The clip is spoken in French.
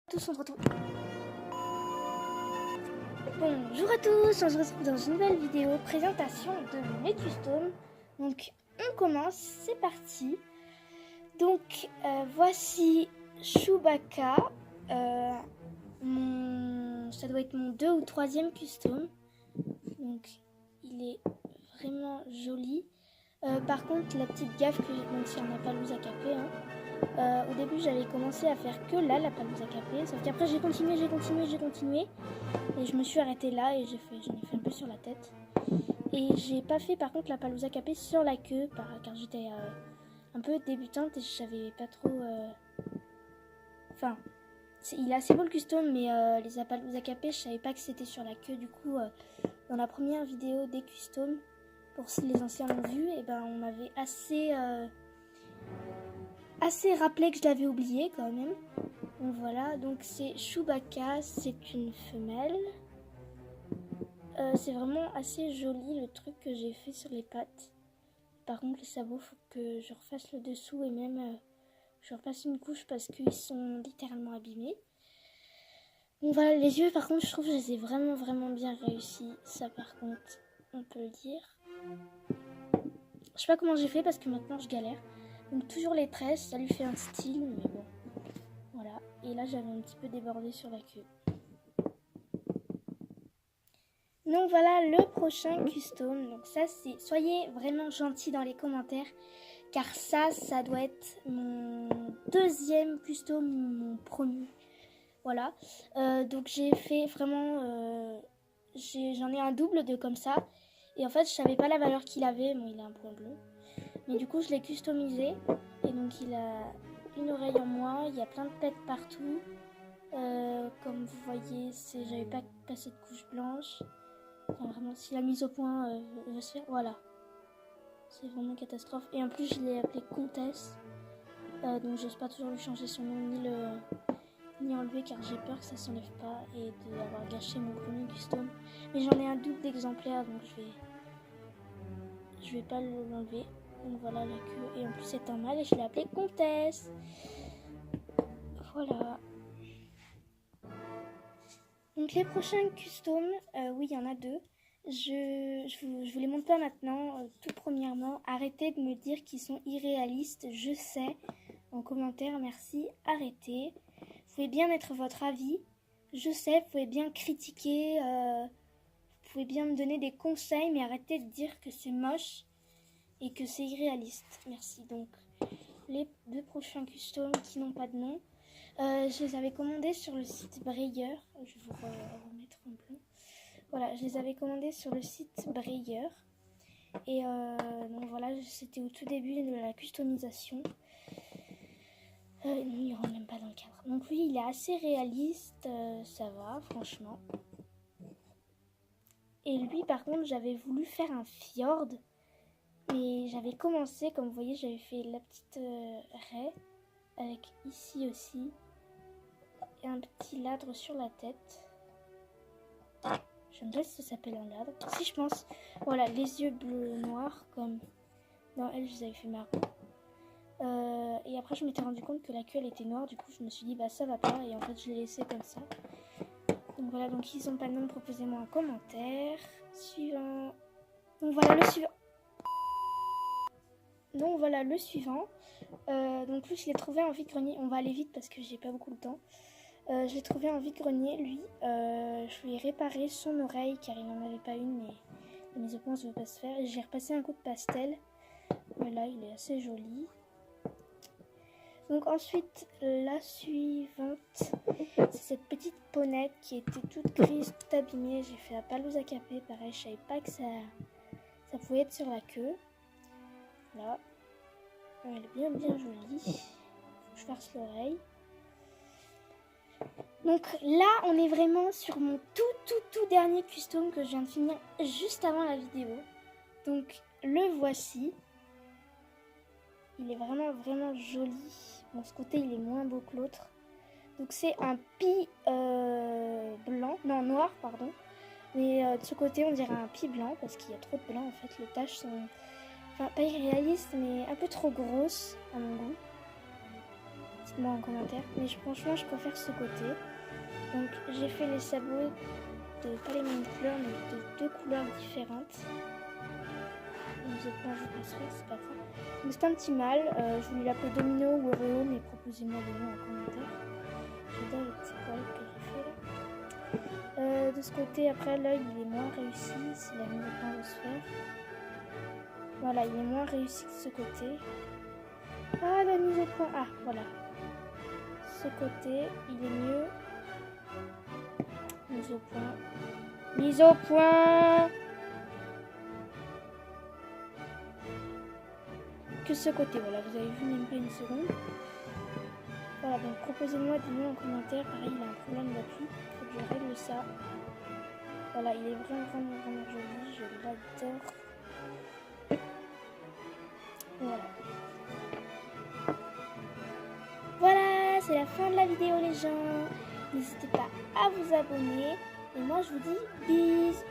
Tous, on se retrouve. Bonjour à tous, on se retrouve dans une nouvelle vidéo présentation de mes customs. Donc on commence, c'est parti. Donc voici Chewbacca, ça doit être mon 2 ou 3e custom. Donc il est vraiment joli. Par contre la petite gaffe que j'ai, donc si on n'a pas Palouza Capé, au début j'avais commencé à faire que là la Palouza Capé, sauf qu'après j'ai continué et je me suis arrêtée là et j'en ai fait un peu sur la tête. Et j'ai pas fait par contre la Palouza Capé sur la queue car j'étais un peu débutante et je savais pas trop. Enfin, il est assez beau le custom, mais les Palouza Capé je savais pas que c'était sur la queue. Du coup, dans la première vidéo des customs, pour si les anciens l'ont vu, et ben on m'avait assez rappelé que je l'avais oublié quand même. Donc voilà, donc c'est Chewbacca, c'est une femelle. C'est vraiment assez joli le truc que j'ai fait sur les pattes. Par contre les sabots, faut que je refasse le dessous et même je repasse une couche parce qu'ils sont littéralement abîmés. Donc voilà, les yeux par contre je trouve que je les ai vraiment bien réussis. Ça par contre, on peut le dire. Je sais pas comment j'ai fait parce que maintenant je galère. Donc toujours les tresses, ça lui fait un style, mais bon. Voilà, et là j'avais un petit peu débordé sur la queue. Donc voilà le prochain custom. Donc ça c'est, soyez vraiment gentils dans les commentaires car ça doit être mon 2e custom, mon premier. Voilà, donc j'ai fait vraiment, j'en ai un double de comme ça. Et en fait je savais pas la valeur qu'il avait, bon il a un point bleu. Mais du coup je l'ai customisé et donc il a une oreille en moins, il y a plein de pets partout. Comme vous voyez, j'avais pas passé de couche blanche. Enfin, vraiment, si la mise au point veut se faire, voilà. C'est vraiment une catastrophe. Et en plus, je l'ai appelé Comtesse. Donc, j'ose pas toujours lui changer son nom ni enlever car j'ai peur que ça s'enlève pas et d'avoir gâché mon premier custom. Mais j'en ai un double d'exemplaires donc je vais pas l'enlever. Donc voilà la queue. Et en plus, c'est un mâle et je l'ai appelé Comtesse. Voilà. Donc les prochains customs, oui il y en a 2. Je vous les montre pas maintenant. Tout premièrement, arrêtez de me dire qu'ils sont irréalistes. Je sais, en commentaire, merci, arrêtez. Vous pouvez bien mettre votre avis. Je sais, vous pouvez bien critiquer, vous pouvez bien me donner des conseils, mais arrêtez de dire que c'est moche et que c'est irréaliste. Merci. Donc les 2 prochains customs qui n'ont pas de nom. Je les avais commandés sur le site Breyer. Je vais vous remettre en bleu. Voilà, je les avais commandés sur le site Breyer. Et donc voilà, c'était au tout début de la customisation. Non, il rentre même pas dans le cadre. Donc oui, il est assez réaliste, ça va, franchement. Et lui, par contre, j'avais voulu faire un fjord. Mais j'avais commencé, comme vous voyez, j'avais fait la petite raie. Avec ici aussi. Et un petit ladre sur la tête. Je me demande si ça s'appelle un ladre. Si, je pense. Voilà, les yeux bleus noirs comme dans elle, je les avais fait marron. Et après, je m'étais rendu compte que la queue elle était noire. Du coup, je me suis dit, bah ça va pas. Et en fait, je l'ai laissé comme ça. Donc voilà, donc ils ont pas de nom, proposez-moi un commentaire. Suivant. Donc voilà le suivant. Donc lui, je l'ai trouvé en vide-grenier. On va aller vite parce que j'ai pas beaucoup de temps. Je l'ai trouvé en vide-grenier, lui. Je lui ai réparé son oreille car il n'en avait pas une, mais la mise au point ne veut pas se faire. Et j'ai repassé un coup de pastel. Voilà, il est assez joli. Donc ensuite, la suivante, c'est cette petite ponette qui était toute grise, toute abîmée. J'ai fait la Palouza Capé, pareil, je savais pas que ça pouvait être sur la queue. Là, elle est bien jolie. Faut que je farce l'oreille. Donc là, on est vraiment sur mon tout dernier custom que je viens de finir juste avant la vidéo. Donc le voici. Il est vraiment joli. Bon, ce côté, il est moins beau que l'autre. Donc c'est un pie noir, pardon. Mais de ce côté, on dirait un pie blanc parce qu'il y a trop de blanc en fait. Les taches sont, enfin, pas irréalistes, mais un peu trop grosses à mon goût. dites-moi en commentaire. Mais franchement, je préfère ce côté. Donc, j'ai fait les sabots de pas les mêmes couleurs, mais de 2 couleurs différentes. Donc, je passerai, c'est pas grave. Donc, c'est un petit mâle. Je voulais l'appeler Domino ou Oreo, mais proposez-moi des noms en commentaire. J'adore les petits poils que j'ai fait là. De ce côté, après, l'œil il est moins réussi. C'est la mise au point de se faire. Voilà, il est moins réussi que ce côté. Ah, la mise au point. Ah, voilà. Ce côté, il est mieux. Mise au point. Mise au point que ce côté. Voilà, vous avez vu même pas une seconde. Voilà, donc proposez-moi des noms en commentaire. Pareil, il a un problème d'appui. Il faut que je règle ça. Voilà, il est vraiment joli. Je l'adore. Voilà. Voilà, c'est la fin de la vidéo les gens. N'hésitez pas à vous abonner. Et moi je vous dis bisous.